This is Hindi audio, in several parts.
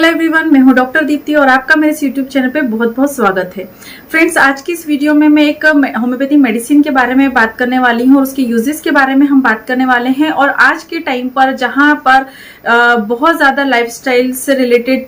एवरीवन, मैं हूं डॉक्टर दीप्ति और आपका मेरे इस यूट्यूब चैनल पे बहुत बहुत स्वागत है। फ्रेंड्स, आज की इस वीडियो में मैं एक होम्योपैथी मेडिसिन के बारे में बात करने वाली हूं और उसके यूजेस के बारे में हम बात करने वाले हैं। और आज के टाइम पर जहां पर बहुत ज़्यादा लाइफस्टाइल से रिलेटेड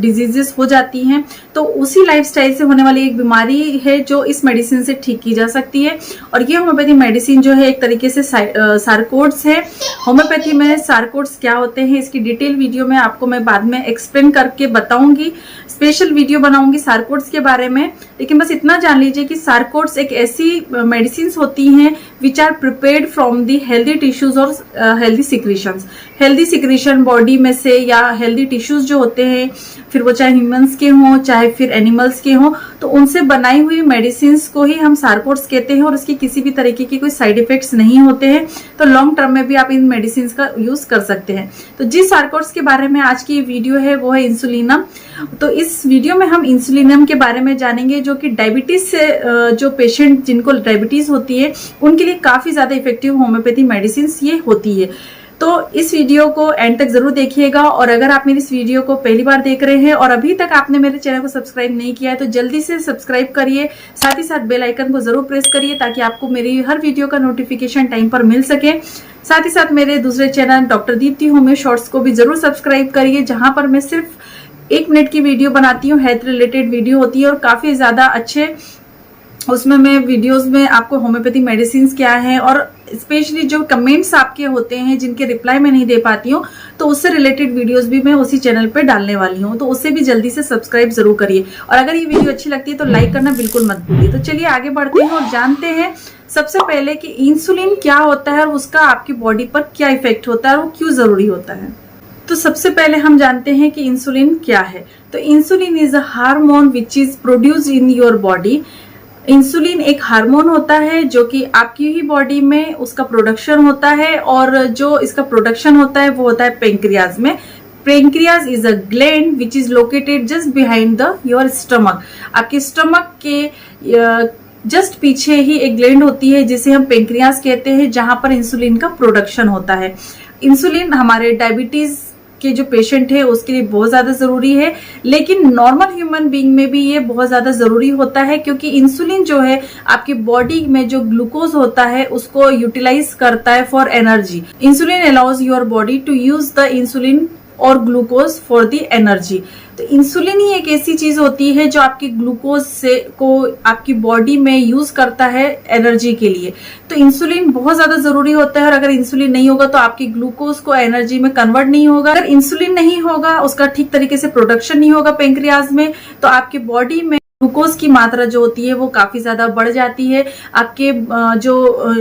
डिजीजेस हो जाती हैं, तो उसी लाइफस्टाइल से होने वाली एक बीमारी है जो इस मेडिसिन से ठीक की जा सकती है। और ये होम्योपैथी मेडिसिन जो है एक तरीके से सारकोड्स है। होम्योपैथी में सारकोड्स क्या होते हैं, इसकी डिटेल वीडियो में आपको मैं बाद में एक्सप्लेन करके बताऊंगी, स्पेशल वीडियो बनाऊंगी सारकोड्स के बारे में। लेकिन बस इतना जान लीजिए कि सारकोड्स एक ऐसी मेडिसिन होती हैं which are prepared from the healthy tissues और healthy secretions. Healthy secretion body में से या हेल्दी टिश्यूज जो होते हैं, फिर वो चाहे ह्यूमंस के हों चाहे फिर एनिमल्स के हों, तो उनसे बनाई हुई मेडिसिन को ही हम सारकोड्स कहते हैं। और उसकी किसी भी तरीके की कोई साइड इफेक्ट्स नहीं होते हैं, तो लॉन्ग टर्म में भी आप इन मेडिसिन का यूज कर सकते हैं। तो जिस सारकोड्स के बारे में आज की ये वीडियो है वो है इंसुलिनम। तो इस वीडियो में हम इंसुलिनम के बारे में जानेंगे, जो कि डायबिटीज से जो पेशेंट जिनको डायबिटीज होती है उनके लिए काफी ज्यादा इफेक्टिव होम्योपैथी मेडिसिन ये होती है। तो इस वीडियो को एंड तक जरूर देखिएगा। और अगर आप मेरी इस वीडियो को पहली बार देख रहे हैं और अभी तक आपने मेरे चैनल को सब्सक्राइब नहीं किया है तो जल्दी से सब्सक्राइब करिए, साथ ही साथ बेल आइकन को जरूर प्रेस करिए ताकि आपको मेरी हर वीडियो का नोटिफिकेशन टाइम पर मिल सके। साथ ही साथ मेरे दूसरे channel doctor Deepti homeo shorts को भी जरूर सब्सक्राइब करिए, जहां पर मैं सिर्फ 1 मिनट की वीडियो बनाती हूँ, हेल्थ रिलेटेड वीडियो होती है और काफी ज्यादा अच्छे उसमें मैं वीडियोस में आपको होम्योपैथी मेडिसिन क्या है और स्पेशली जो कमेंट्स आपके होते हैं जिनके रिप्लाई मैं नहीं दे पाती हूँ, तो उससे रिलेटेड वीडियोस भी मैं उसी चैनल पे डालने वाली हूँ। तो उससे भी जल्दी से सब्सक्राइब जरूर करिए और अगर ये वीडियो अच्छी लगती है तो लाइक करना बिल्कुल मत भूलिए। तो चलिए आगे बढ़ते हैं और जानते हैं सबसे पहले कि इंसुलिन क्या होता है और उसका आपकी बॉडी पर क्या इफेक्ट होता है और वो क्यों जरूरी होता है। तो सबसे पहले हम जानते हैं कि इंसुलिन क्या है। तो insulin is a hormone which is produced in your body. Insulin एक हार्मोन होता है जो कि आपकी ही बॉडी में उसका प्रोडक्शन होता है, और जो इसका प्रोडक्शन होता है वो होता है पेंक्रियाज में। Pancreas is a gland which is located just behind the your stomach. आपके स्टमक के जस्ट पीछे ही एक ग्लैंड होती है जिसे हम पेंक्रियाज कहते हैं, जहां पर इंसुलिन का प्रोडक्शन होता है। इंसुलिन हमारे डायबिटीज के जो पेशेंट है उसके लिए बहुत ज्यादा जरूरी है, लेकिन नॉर्मल ह्यूमन बीइंग में भी ये बहुत ज्यादा जरूरी होता है, क्योंकि इंसुलिन जो है आपकी बॉडी में जो ग्लूकोज होता है उसको यूटिलाइज करता है for energy. Insulin allows your body to use the insulin और ग्लूकोज फॉर द एनर्जी। तो इंसुलिन ही एक ऐसी चीज होती है जो आपके ग्लूकोज से को आपकी बॉडी में यूज करता है एनर्जी के लिए। तो इंसुलिन बहुत ज्यादा जरूरी होता है, और अगर इंसुलिन नहीं होगा तो आपकी ग्लूकोज को एनर्जी में कन्वर्ट नहीं होगा। अगर इंसुलिन नहीं होगा, उसका ठीक तरीके से प्रोडक्शन नहीं होगा पेंक्रियाज में, तो आपकी बॉडी में ग्लूकोज की मात्रा जो होती है वो काफी ज्यादा बढ़ जाती है। आपके जो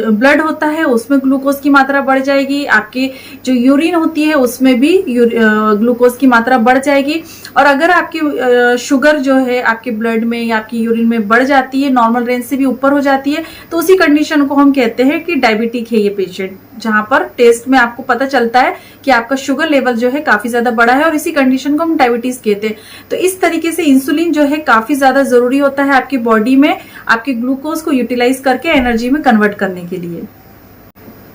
ब्लड होता है उसमें ग्लूकोज की मात्रा बढ़ जाएगी, आपके जो यूरिन होती है उसमें भी ग्लूकोज की मात्रा बढ़ जाएगी। और अगर आपकी शुगर जो है आपके ब्लड में या आपकी यूरिन में बढ़ जाती है, नॉर्मल रेंज से भी ऊपर हो जाती है, तो उसी कंडीशन को हम कहते हैं कि डायबिटिक है ये पेशेंट, जहां पर टेस्ट में आपको पता चलता है कि आपका शुगर लेवल जो है काफी ज्यादा बड़ा है, और इसी कंडीशन को हम डायबिटीज कहते हैं। तो इस तरीके से इंसुलिन जो है काफी ज्यादा जरूरी होता है आपकी बॉडी में आपके ग्लूकोज को यूटिलाइज करके एनर्जी में कन्वर्ट करने के लिए।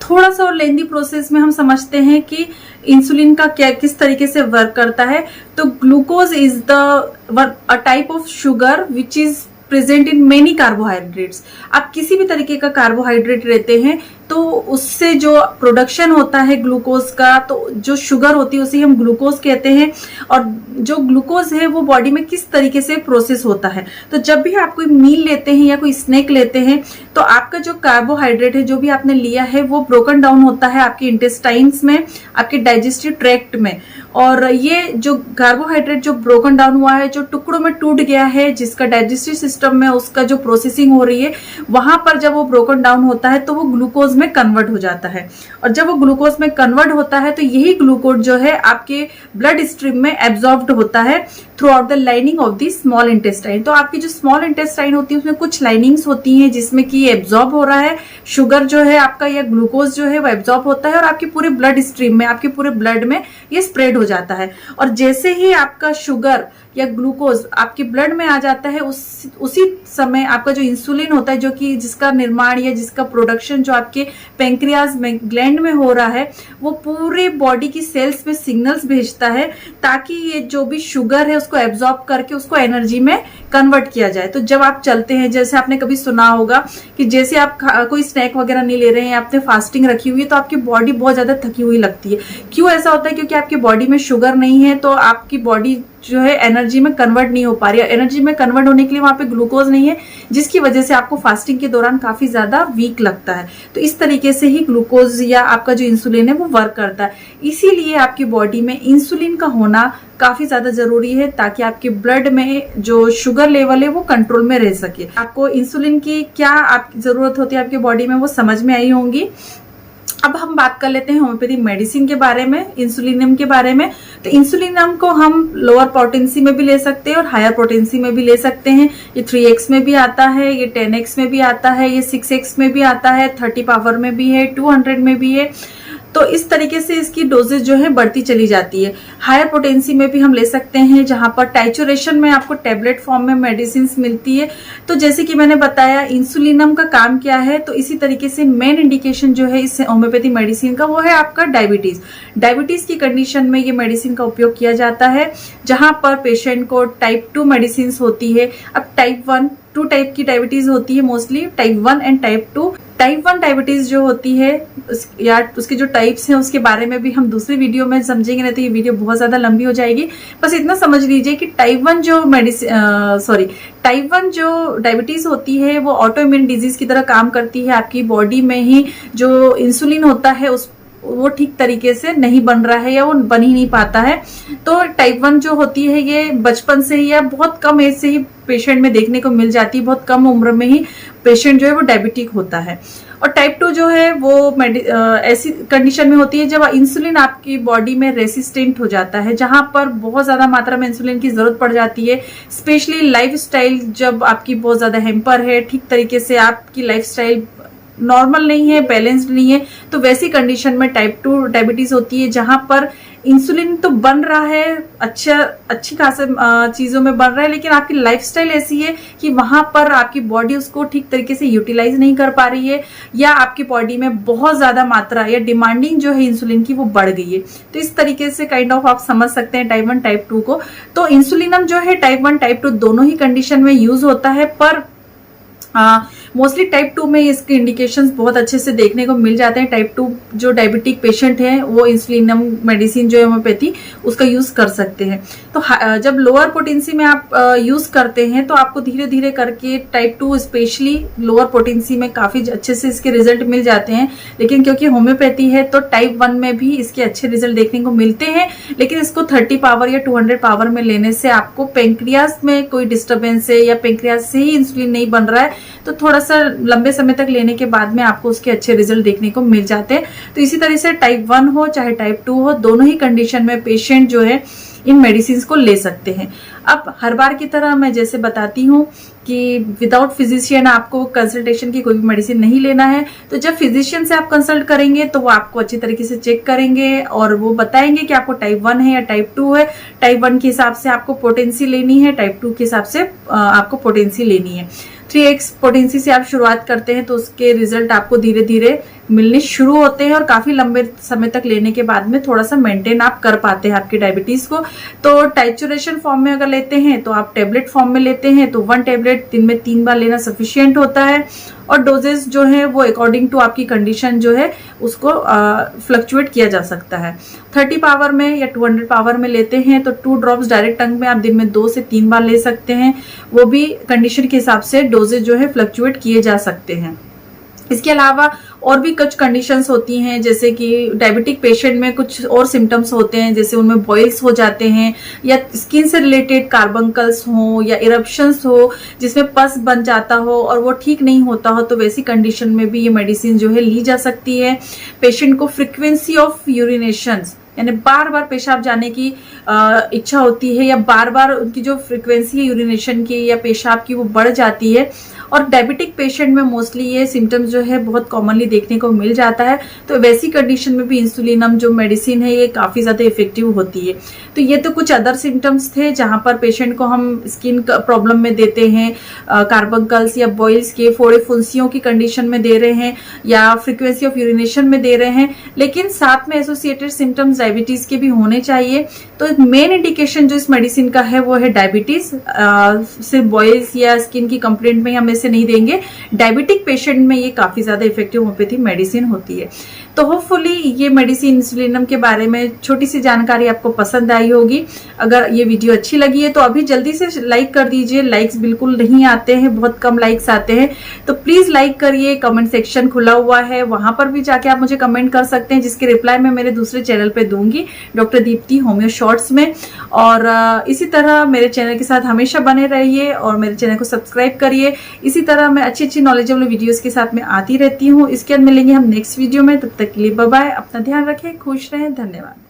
थोड़ा सा और लेंदी प्रोसेस में हम समझते हैं कि इंसुलिन का क्या किस तरीके से वर्क करता है। तो glucose is the a type of sugar which is present in many carbohydrates. आप किसी भी तरीके का कार्बोहाइड्रेट रहते हैं तो उससे जो प्रोडक्शन होता है ग्लूकोज का, तो जो शुगर होती है उसे हम ग्लूकोज कहते हैं। और जो ग्लूकोज है वो बॉडी में किस तरीके से प्रोसेस होता है, तो जब भी आप कोई मील लेते हैं या कोई स्नैक लेते हैं तो आपका जो कार्बोहाइड्रेट है जो भी आपने लिया है वो ब्रोकन डाउन होता है आपके इंटेस्टाइन्स में, आपके डाइजेस्टिव ट्रैक्ट में। और ये जो कार्बोहाइड्रेट जो ब्रोकन डाउन हुआ है, जो टुकड़ों में टूट गया है, जिसका डाइजेस्टिव सिस्टम में उसका जो प्रोसेसिंग हो रही है, वहां पर जब वो ब्रोकन डाउन होता है तो वो ग्लूकोज में कन्वर्ट हो जाता है। और जब वो ग्लूकोज में कन्वर्ट होता है तो यही ग्लूकोज जो है आपके ब्लड स्ट्रीम में एब्जॉर्ब्ड होता है through out the lining of the small intestine. तो आपकी जो स्मॉल इंटेस्टाइन होती है उसमें कुछ लाइनिंग्स होती हैं जिसमें कि एब्जॉर्ब हो रहा है शुगर जो है आपका, या ग्लूकोज जो है वो एब्जॉर्ब होता है और आपके पूरे ब्लड स्ट्रीम में, आपके पूरे ब्लड में ये स्प्रेड हो जाता है। और जैसे ही आपका शुगर या ग्लूकोज आपके ब्लड में आ जाता है, उसी समय आपका जो इंसुलिन होता है, जो कि जिसका निर्माण या जिसका प्रोडक्शन जो आपके पैंक्रियाज में ग्लैंड में हो रहा है, वो पूरे बॉडी की सेल्स में सिग्नल्स भेजता है ताकि ये जो भी शुगर है उसको एब्जॉर्ब करके उसको एनर्जी में कन्वर्ट किया जाए। तो जब आप चलते हैं, जैसे आपने कभी सुना होगा कि जैसे आप कोई स्नैक वगैरह नहीं ले रहे हैं, आपने फास्टिंग रखी हुई है, तो आपकी बॉडी बहुत ज्यादा थकी हुई लगती है। क्यों ऐसा होता है? क्योंकि आपकी बॉडी में शुगर नहीं है, तो आपकी बॉडी जो है एनर्जी में कन्वर्ट नहीं हो पा रही है। एनर्जी में कन्वर्ट होने के लिए वहां पे ग्लूकोज नहीं है, जिसकी वजह से आपको फास्टिंग के दौरान काफी ज्यादा वीक लगता है। तो इस तरीके से ही ग्लूकोज या आपका जो इंसुलिन है वो वर्क करता है। इसीलिए आपकी बॉडी में इंसुलिन का होना काफी ज्यादा जरूरी है ताकि आपके ब्लड में जो शुगर लेवल है वो कंट्रोल में रह सके। आपको इंसुलिन की क्या आपकी जरूरत होती है आपकी बॉडी में, वो समझ में आई होंगी। अब हम बात कर लेते हैं होम्योपैथिक मेडिसिन के बारे में, इंसुलिनम के बारे में। तो इंसुलिनम को हम लोअर पोटेंसी में भी ले सकते हैं और हायर पोटेंसी में भी ले सकते हैं। ये 3x में भी आता है, ये 10x में भी आता है, ये 6x में भी आता है, 30 पावर में भी है, 200 में भी है। तो इस तरीके से इसकी डोजेज जो है बढ़ती चली जाती है। हायर पोटेंसी में भी हम ले सकते हैं, जहां पर टाइचुरेशन में आपको टेबलेट फॉर्म में मेडिसिन मिलती है। तो जैसे कि मैंने बताया इंसुलिनम का काम क्या है, तो इसी तरीके से मेन इंडिकेशन जो है इस होम्योपैथी मेडिसिन का वो है आपका डायबिटीज। डायबिटीज की कंडीशन में ये मेडिसिन का उपयोग किया जाता है, जहां पर पेशेंट को टाइप 2 मेडिसिन होती है। अब टाइप 1 2 टाइप की डायबिटीज होती है mostly, type 1 and type 2। Type 1 diabetes जो होती है या उसके जो टाइप्स हैं उसके बारे में भी हम दूसरी वीडियो में समझेंगे, नहीं तो ये वीडियो बहुत ज्यादा लंबी हो जाएगी। बस इतना समझ लीजिए कि टाइप 1 जो डायबिटीज होती है वो ऑटो इम्यून डिजीज की तरह काम करती है। आपकी बॉडी में ही जो इंसुलिन होता है वो ठीक तरीके से नहीं बन रहा है या वो बन ही नहीं पाता है। तो टाइप 1 जो होती है ये बचपन से ही या बहुत कम एज से ही पेशेंट में देखने को मिल जाती है। बहुत कम उम्र में ही पेशेंट जो है वो डायबिटिक होता है। और टाइप 2 जो है वो ऐसी कंडीशन में होती है जब इंसुलिन आपकी बॉडी में रेसिस्टेंट हो जाता है, जहां पर बहुत ज्यादा मात्रा में इंसुलिन की जरूरत पड़ जाती है। स्पेशली लाइफस्टाइल जब आपकी बहुत ज्यादा हैम्पर है, ठीक तरीके से आपकी लाइफस्टाइल नॉर्मल नहीं है, बैलेंस्ड नहीं है, तो वैसी कंडीशन में टाइप 2 डायबिटीज होती है, जहां पर इंसुलिन तो बन रहा है, अच्छी खासे चीजों में बन रहा है, लेकिन आपकी लाइफस्टाइल ऐसी है कि वहां पर आपकी बॉडी उसको ठीक तरीके से यूटिलाइज नहीं कर पा रही है, या आपकी बॉडी में बहुत ज्यादा मात्रा या डिमांडिंग जो है इंसुलिन की वो बढ़ गई है। तो इस तरीके से काइंड ऑफ आप समझ सकते हैं टाइप 1 टाइप 2 को। तो इंसुलिनम जो है टाइप 1 टाइप 2 दोनों ही कंडीशन में यूज होता है, पर मोस्टली टाइप 2 में इसके इंडिकेशंस बहुत अच्छे से देखने को मिल जाते हैं। टाइप 2 जो डायबिटिक पेशेंट है वो इंसुलिनम मेडिसिन जो है होम्योपैथी उसका यूज कर सकते हैं। तो जब लोअर पोटेंसी में आप यूज करते हैं तो आपको धीरे धीरे करके टाइप 2 स्पेशली लोअर पोटेंसी में काफी अच्छे से इसके रिजल्ट मिल जाते हैं। लेकिन क्योंकि होम्योपैथी है तो टाइप 1 में भी इसके अच्छे रिजल्ट देखने को मिलते हैं, लेकिन इसको 30 पावर या 200 पावर में लेने से आपको पेंक्रियाज में कोई डिस्टर्बेंस है या पेंक्रियाज से ही इंसुलिन नहीं बन रहा है, तो थोड़ा सा लंबे समय तक लेने के बाद में आपको उसके अच्छे रिजल्ट देखने को मिल जाते हैं। तो इसी तरह से टाइप 1 हो चाहे टाइप 2 हो, दोनों ही कंडीशन में पेशेंट जो है इन मेडिसिन को ले सकते हैं। अब हर बार की तरह मैं जैसे बताती हूँ कि विदाउट फिजिशियन आपको कंसल्टेशन की कोई भी मेडिसिन नहीं लेना है। तो जब फिजिशियन से आप कंसल्ट करेंगे तो वो आपको अच्छी तरीके से चेक करेंगे और वो बताएंगे कि आपको टाइप 1 है या टाइप 2 है। टाइप 1 के हिसाब से आपको पोटेंसी लेनी है, टाइप 2 के हिसाब से आपको पोटेंसी लेनी है। 3x पोटेंसी से आप शुरुआत करते हैं तो उसके रिजल्ट आपको धीरे धीरे मिलने शुरू होते हैं और काफी लंबे समय तक लेने के बाद में थोड़ा सा मेंटेन आप कर पाते हैं आपकी डायबिटीज को। तो टाइचुरेशन फॉर्म में अगर लेते हैं तो आप टेबलेट फॉर्म में लेते हैं तो 1 टेबलेट दिन में 3 बार लेना सफिशिएंट होता है। और डोजेस जो है वो अकॉर्डिंग टू आपकी कंडीशन जो है उसको फ्लक्चुएट किया जा सकता है। 30 पावर में या 200 पावर में लेते हैं तो 2 ड्रॉप्स डायरेक्ट टंग में आप दिन में 2 से 3 बार ले सकते हैं। वो भी कंडीशन के हिसाब से डोजेज जो है फ्लक्चुएट किए जा सकते हैं। इसके अलावा और भी कुछ कंडीशंस होती हैं, जैसे कि डायबिटिक पेशेंट में कुछ और सिम्टम्स होते हैं, जैसे उनमें बॉइल्स हो जाते हैं या स्किन से रिलेटेड कार्बंकल्स हो या इरप्शंस हो जिसमें पस बन जाता हो और वो ठीक नहीं होता हो, तो वैसी कंडीशन में भी ये मेडिसिन जो है ली जा सकती है। पेशेंट को फ्रिक्वेंसी ऑफ यूरिनेशंस यानी बार बार पेशाब जाने की इच्छा होती है या बार बार उनकी जो फ्रिक्वेंसी है यूरिनेशन की या पेशाब की वो बढ़ जाती है, और डायबिटिक पेशेंट में मोस्टली ये सिम्टम्स जो है बहुत कॉमनली देखने को मिल जाता है। तो वैसी कंडीशन में भी इंसुलिनम जो मेडिसिन है ये काफ़ी ज़्यादा इफेक्टिव होती है। तो ये तो कुछ अदर सिम्टम्स थे जहाँ पर पेशेंट को हम स्किन प्रॉब्लम में देते हैं, कार्बंकल्स या बॉइल्स के फोड़े फुंसियों की कंडीशन में दे रहे हैं या फ्रीक्वेंसी ऑफ यूरिनेशन में दे रहे हैं, लेकिन साथ में एसोसिएटेड सिम्टम्स डायबिटीज के भी होने चाहिए। तो मेन इंडिकेशन जो इस मेडिसिन का है वो है डायबिटीज। सिर्फ बॉइल्स या स्किन की कंप्लेंट में हम ऐसे नहीं देंगे, डायबिटिक पेशेंट में ये काफी ज्यादा इफेक्टिव होम्योपैथी मेडिसिन होती है। तो होपफुली ये मेडिसिन इंसुलिनम के बारे में छोटी सी जानकारी आपको पसंद आई होगी। अगर ये वीडियो अच्छी लगी है तो अभी जल्दी से लाइक कर दीजिए। लाइक्स बिल्कुल नहीं आते हैं, बहुत कम लाइक्स आते हैं, तो प्लीज लाइक करिए। कमेंट सेक्शन खुला हुआ है, वहां पर भी जाके आप मुझे कमेंट कर सकते हैं, जिसकी रिप्लाई मैं मेरे दूसरे चैनल पे दूंगी, डॉक्टर दीप्ति होम्यो शॉर्ट्स में। और इसी तरह मेरे चैनल के साथ हमेशा बने रहिए और मेरे चैनल को सब्सक्राइब करिए। इसी तरह मैं अच्छी नॉलेजेबल वीडियोस के साथ में आती रहती हूँ। इसके बाद मिलेंगे हम नेक्स्ट वीडियो में, तब तक के लिए बाय बाय। अपना ध्यान रखें, खुश रहें, धन्यवाद।